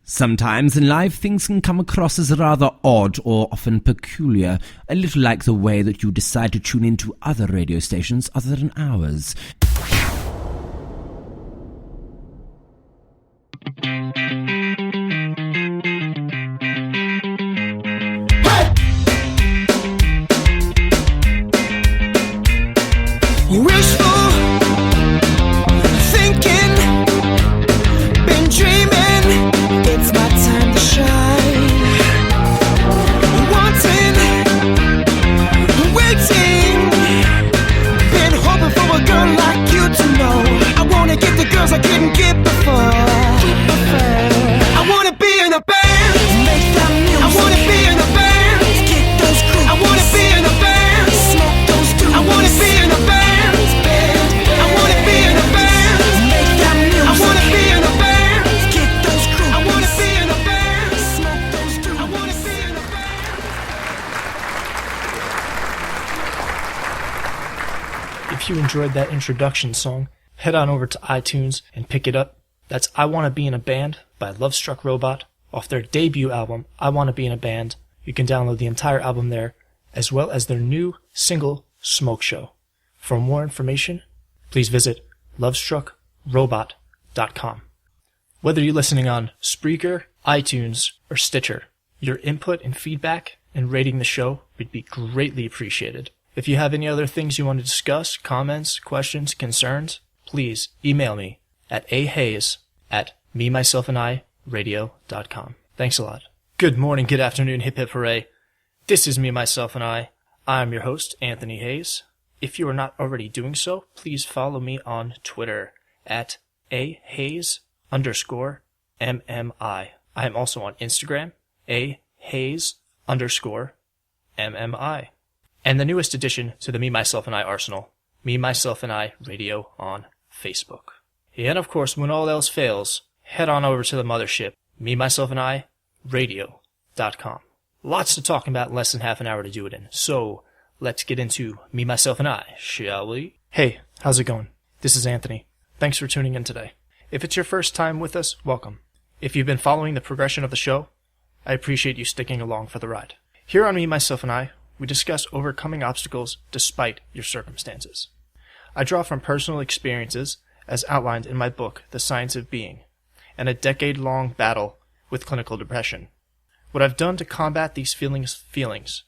Sometimes in life things can come across as rather odd or often peculiar, a little like the way that you decide to tune into other radio stations other than ours. Wishful thinking, been dreaming, it's my time to shine. Wanting, waiting, been hoping for a girl like you to know. I wanna get the girls I couldn't get before. I wanna be in a band, make that music. I wanna be in a band, get those grooves. I wanna be in a band, smoke those dudes. I wanna be in a band. If you enjoyed that introduction song, head on over to iTunes and pick it up. That's I Wanna Be in a Band by Love Struck Robot off their debut album, I Wanna Be in a Band. You can download the entire album there, as well as their new single, Smoke Show. For more information, please visit lovestruckrobot.com. Whether you're listening on Spreaker, iTunes, or Stitcher, your input and feedback and rating the show would be greatly appreciated. If you have any other things you want to discuss, comments, questions, concerns, please email me at ahayes@memyselfandiradio.com. Thanks a lot. Good morning, good afternoon, hip hip hooray. This is Me, Myself, and I. I'm your host, Anthony Hayes. If you are not already doing so, please follow me on Twitter at ahayes_MMI. I am also on Instagram, ahayes_MMI. And the newest addition to the Me, Myself, and I arsenal, Me, Myself, and I Radio on Facebook. And of course, when all else fails, head on over to the mothership, Me, Myself, and I Radio.com. Lots to talk about in less than half an hour to do it in, so let's get into Me, Myself, and I, shall we? Hey, how's it going? This is Anthony. Thanks for tuning in today. If it's your first time with us, welcome. If you've been following the progression of the show, I appreciate you sticking along for the ride. Here on Me, Myself, and I, we discuss overcoming obstacles despite your circumstances. I draw from personal experiences as outlined in my book, The Science of Being, and a decade-long battle with clinical depression. What I've done to combat these feelings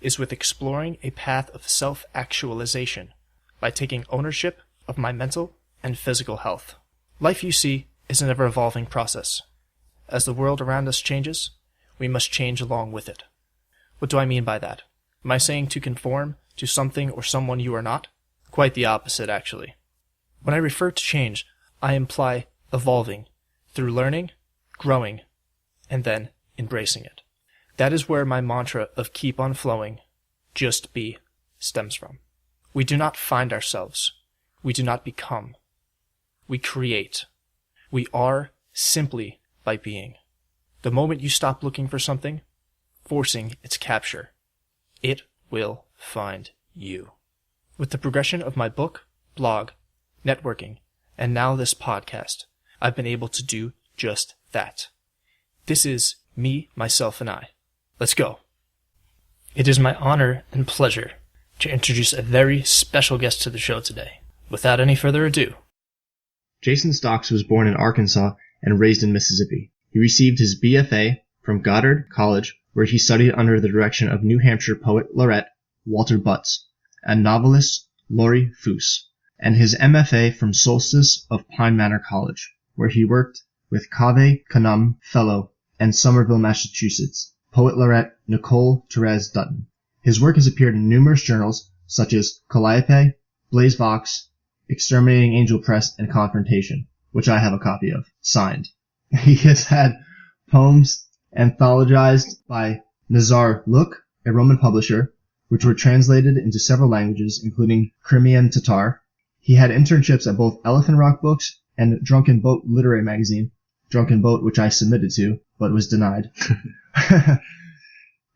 is with exploring a path of self-actualization by taking ownership of my mental and physical health. Life, you see, is an ever-evolving process. As the world around us changes, we must change along with it. What do I mean by that? Am I saying to conform to something or someone you are not? Quite the opposite, actually. When I refer to change, I imply evolving through learning, growing, and then embracing it. That is where my mantra of keep on flowing, just be, stems from. We do not find ourselves. We do not become. We create. We are simply by being. The moment you stop looking for something, forcing its capture, it will find you. With the progression of my book, blog, networking, and now this podcast, I've been able to do just that. This is Me, Myself, and I. Let's go. It is my honor and pleasure to introduce a very special guest to the show today. Without any further ado. Jason Stocks was born in Arkansas and raised in Mississippi. He received his BFA from Goddard College, where he studied under the direction of New Hampshire poet laureate Walter Butts and novelist Laurie Foos, and his MFA from Solstice of Pine Manor College, where he worked with Cave Canem Fellow and Somerville, Massachusetts, poet laureate Nicole Therese Dutton. His work has appeared in numerous journals such as Calliope, Blaze Vox, Exterminating Angel Press, and Confrontation, which I have a copy of, signed. He has had poems anthologized by Nazar Luk, a Roman publisher, which were translated into several languages, including Crimean Tatar. He had internships at both Elephant Rock Books and Drunken Boat Literary Magazine, Drunken Boat, which I submitted to, but was denied.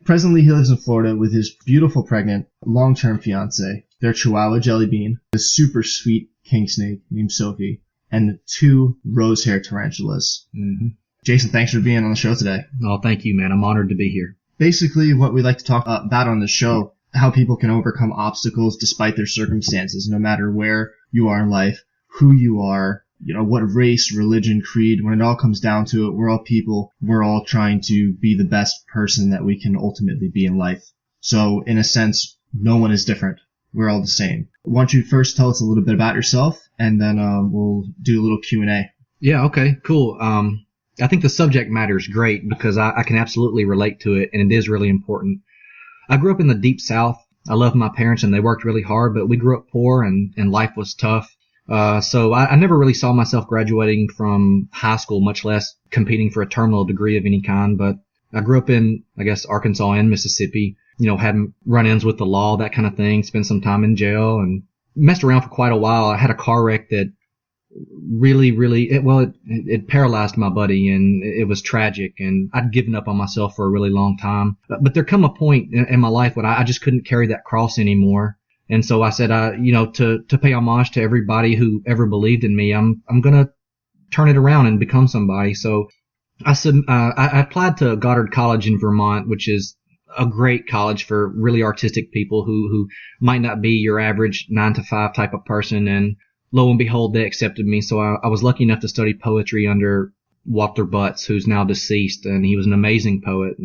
Presently, he lives in Florida with his beautiful pregnant, long-term fiancée, their Chihuahua Jelly Bean, a super sweet king snake named Sophie, and 2 rose-hair tarantulas. Mm-hmm. Jason, thanks for being on the show today. Oh, thank you, man. I'm honored to be here. Basically, what we like to talk about on the show, how people can overcome obstacles despite their circumstances, no matter where you are in life, who you are, what race, religion, creed. When it all comes down to it, we're all people. We're all trying to be the best person that we can ultimately be in life. So, in a sense, no one is different. We're all the same. Why don't you first tell us a little bit about yourself, and then we'll do a little Q&A. Yeah, okay, cool. I think the subject matter is great because I can absolutely relate to it, and it is really important. I grew up in the Deep South. I love my parents, and they worked really hard, but we grew up poor, and life was tough. So I never really saw myself graduating from high school, much less competing for a terminal degree of any kind. But I grew up in, Arkansas and Mississippi, had run-ins with the law, that kind of thing, spent some time in jail and messed around for quite a while. I had a car wreck that it paralyzed my buddy, and it was tragic, and I'd given up on myself for a really long time. But there come a point in my life when I just couldn't carry that cross anymore. And so I said, to pay homage to everybody who ever believed in me, I'm going to turn it around and become somebody. So I applied to Goddard College in Vermont, which is a great college for really artistic people who might not be your average 9-to-5 type of person. And lo and behold, they accepted me. So I was lucky enough to study poetry under Walter Butts, who's now deceased, and he was an amazing poet.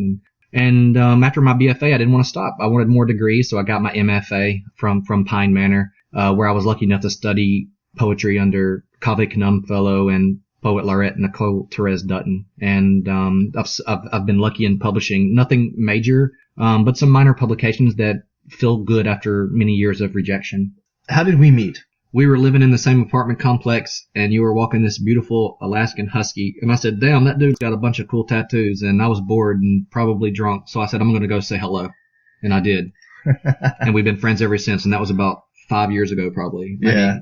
And after my BFA, I didn't want to stop. I wanted more degrees, so I got my MFA from Pine Manor, where I was lucky enough to study poetry under Cave Canem Fellow and poet laureate Nicole Therese Dutton. And I've been lucky in publishing nothing major, but some minor publications that feel good after many years of rejection. How did we meet? We were living in the same apartment complex, and you were walking this beautiful Alaskan Husky. And I said, damn, that dude's got a bunch of cool tattoos. And I was bored and probably drunk. So I said, I'm going to go say hello. And I did. And we've been friends ever since. And that was about 5 years ago, probably. Yeah.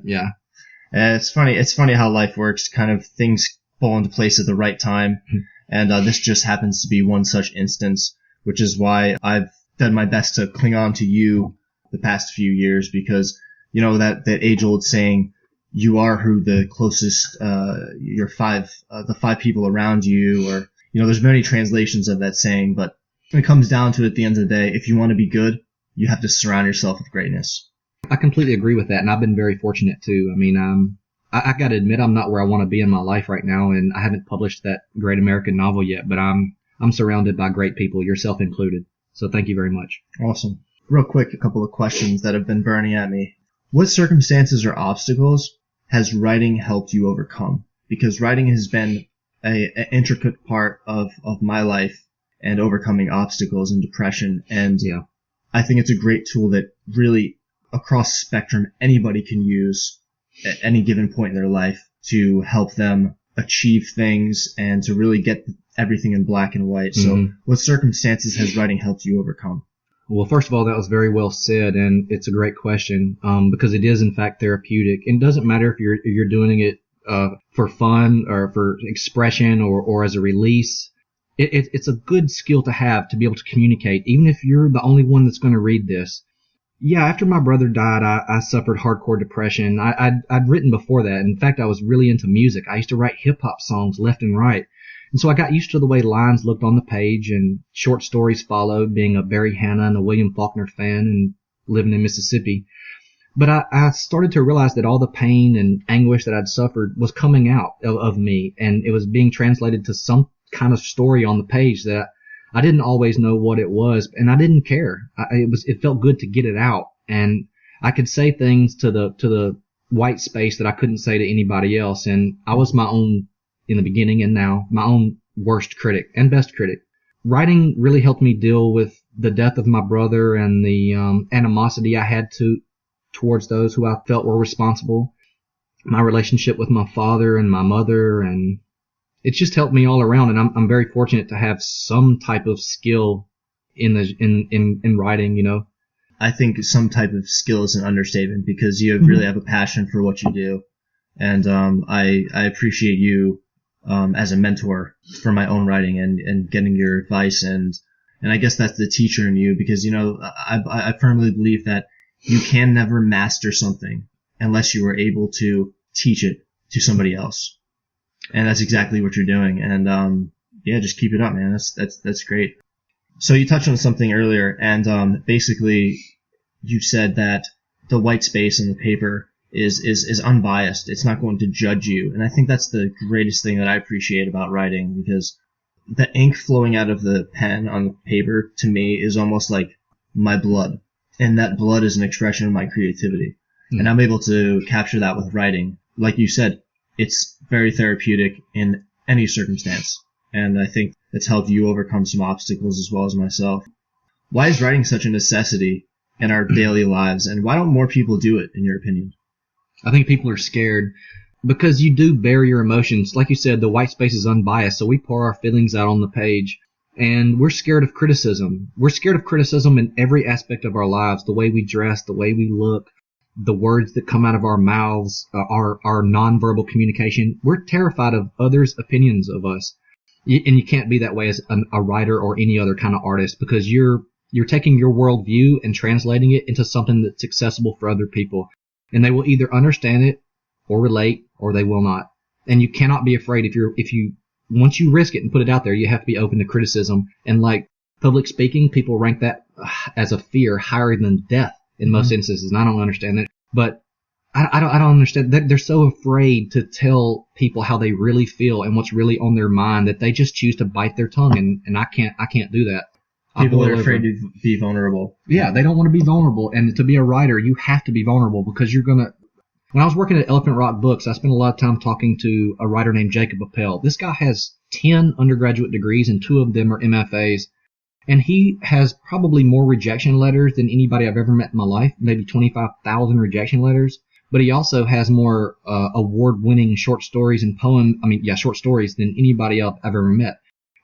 It's funny how life works. Kind of things fall into place at the right time. And this just happens to be one such instance, which is why I've done my best to cling on to you the past few years, because that age-old saying, you are who the closest, the 5 people around you, or, there's many translations of that saying, but when it comes down to it at the end of the day, if you want to be good, you have to surround yourself with greatness. I completely agree with that, and I've been very fortunate too. I mean, I got to admit I'm not where I want to be in my life right now, and I haven't published that great American novel yet, but I'm surrounded by great people, yourself included. So thank you very much. Awesome. Real quick, a couple of questions that have been burning at me. What circumstances or obstacles has writing helped you overcome? Because writing has been an intricate part of my life and overcoming obstacles and depression. And yeah, I think it's a great tool that really across the spectrum anybody can use at any given point in their life to help them achieve things and to really get everything in black and white. So what circumstances has writing helped you overcome? Well, first of all, that was very well said, and it's a great question, because it is in fact therapeutic. It doesn't matter if you're doing it for fun or for expression or as a release. It's a good skill to have, to be able to communicate, even if you're the only one that's going to read this. Yeah, after my brother died, I suffered hardcore depression. I'd written before that. In fact, I was really into music. I used to write hip-hop songs left and right. And so I got used to the way lines looked on the page, and short stories followed, being a Barry Hannah and a William Faulkner fan and living in Mississippi. But I started to realize that all the pain and anguish that I'd suffered was coming out of me, and it was being translated to some kind of story on the page that I didn't always know what it was, and I didn't care. It felt good to get it out, and I could say things to the white space that I couldn't say to anybody else, and I was my own, in the beginning and now, my own worst critic and best critic. Writing really helped me deal with the death of my brother and the animosity I had towards those who I felt were responsible. My relationship with my father and my mother, and it's just helped me all around. And I'm very fortunate to have some type of skill in writing. I think some type of skill is an understatement, because you really have a passion for what you do, and I appreciate you as a mentor for my own writing and getting your advice, and I guess that's the teacher in you, because I firmly believe that you can never master something unless you are able to teach it to somebody else. And that's exactly what you're doing. And yeah, just keep it up, man. That's great. So you touched on something earlier, and basically you said that the white space in the paper is unbiased. It's not going to judge you. And I think that's the greatest thing that I appreciate about writing, because the ink flowing out of the pen on the paper to me is almost like my blood. And that blood is an expression of my creativity. And I'm able to capture that with writing. Like you said, it's very therapeutic in any circumstance. And I think it's helped you overcome some obstacles as well as myself. Why is writing such a necessity in our daily lives, and why don't more people do it, in your opinion? I think people are scared because you do bear your emotions. Like you said, the white space is unbiased, so we pour our feelings out on the page. And we're scared of criticism. We're scared of criticism in every aspect of our lives, the way we dress, the way we look, the words that come out of our mouths, our nonverbal communication. We're terrified of others' opinions of us. And you can't be that way as a writer or any other kind of artist, because you're taking your worldview and translating it into something that's accessible for other people. And they will either understand it or relate, or they will not. And you cannot be afraid if you once you risk it and put it out there, you have to be open to criticism. And like public speaking, people rank that as a fear higher than death in most instances. And I don't understand that. But I don't understand that. They're so afraid to tell people how they really feel and what's really on their mind that they just choose to bite their tongue. And I can't do that. People are afraid to be vulnerable. Yeah, they don't want to be vulnerable. And to be a writer, you have to be vulnerable, because you're going to... When I was working at Elephant Rock Books, I spent a lot of time talking to a writer named Jacob Appel. This guy has 10 undergraduate degrees, and 2 of them are MFAs. And he has probably more rejection letters than anybody I've ever met in my life, maybe 25,000 rejection letters. But he also has more award-winning short stories and short stories than anybody else I've ever met.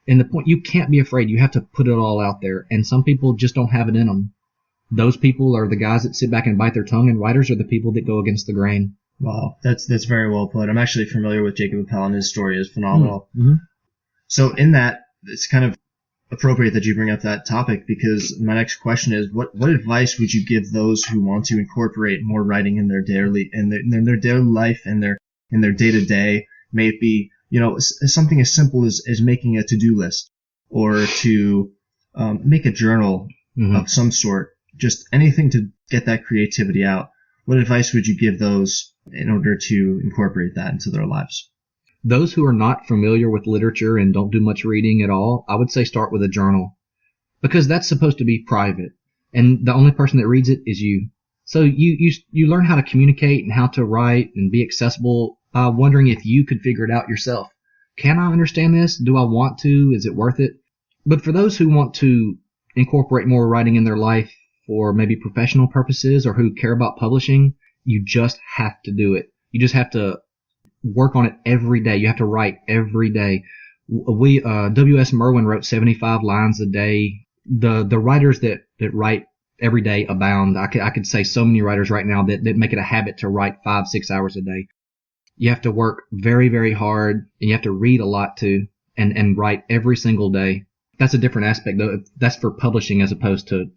And the point, you can't be afraid. You have to put it all out there. And some people just don't have it in them. Those people are the guys that sit back and bite their tongue, and writers are the people that go against the grain. Wow, that's very well put. I'm actually familiar with Jacob Appel, and his story is phenomenal. Mm-hmm. So in that, it's kind of appropriate that you bring up that topic, because my next question is, what advice would you give those who want to incorporate more writing in their daily life and their day-to-day? May it be, something as simple as making a to-do list, or to make a journal of some sort. Just anything to get that creativity out. What advice would you give those in order to incorporate that into their lives? Those who are not familiar with literature and don't do much reading at all, I would say start with a journal, because that's supposed to be private, and the only person that reads it is you. So you learn how to communicate and how to write and be accessible by wondering if you could figure it out yourself. Can I understand this? Do I want to? Is it worth it? But for those who want to incorporate more writing in their life for maybe professional purposes, or who care about publishing, you just have to do it. You just have to work on it every day. You have to write every day. W.S. Merwin wrote 75 lines a day. The writers that write every day abound. I could say so many writers right now that make it a habit to write 5-6 hours a day. You have to work very, very hard, and you have to read a lot too, and write every single day. That's a different aspect, though. That's for publishing as opposed to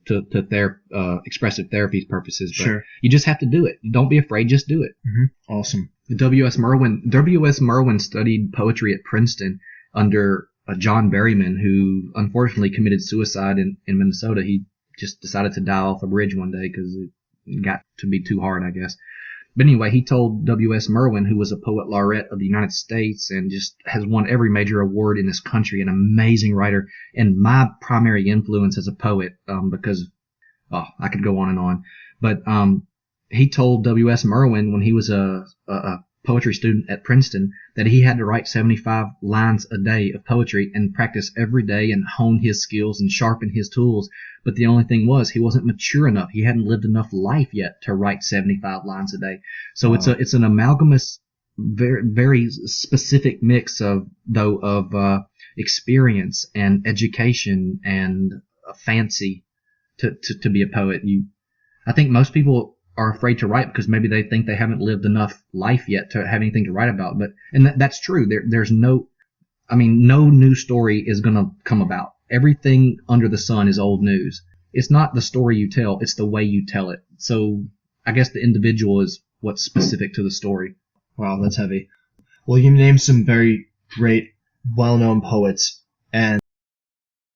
expressive therapy purposes. But sure. You just have to do it. Don't be afraid. Just do it. Mm-hmm. Awesome. W.S. Merwin studied poetry at Princeton under John Berryman, who unfortunately committed suicide in Minnesota. He just decided to die off a bridge one day because it got to be too hard, I guess. But anyway, he told W.S. Merwin, who was a poet laureate of the United States and just has won every major award in this country, an amazing writer, and my primary influence as a poet, because I could go on and on. But he told W.S. Merwin, when he was a poetry student at Princeton, that he had to write 75 lines a day of poetry and practice every day and hone his skills and sharpen his tools. But the only thing was, he wasn't mature enough. He hadn't lived enough life yet to write 75 lines a day. So it's an amalgamous, very, very specific mix of experience and education and fancy to be a poet. I think most people are afraid to write because maybe they think they haven't lived enough life yet to have anything to write about. And that's true. There's no new story is going to come about. Everything under the sun is old news. It's not the story you tell, it's the way you tell it. So I guess the individual is what's specific to the story. Wow, that's heavy. Well, you named some very great, well-known poets, and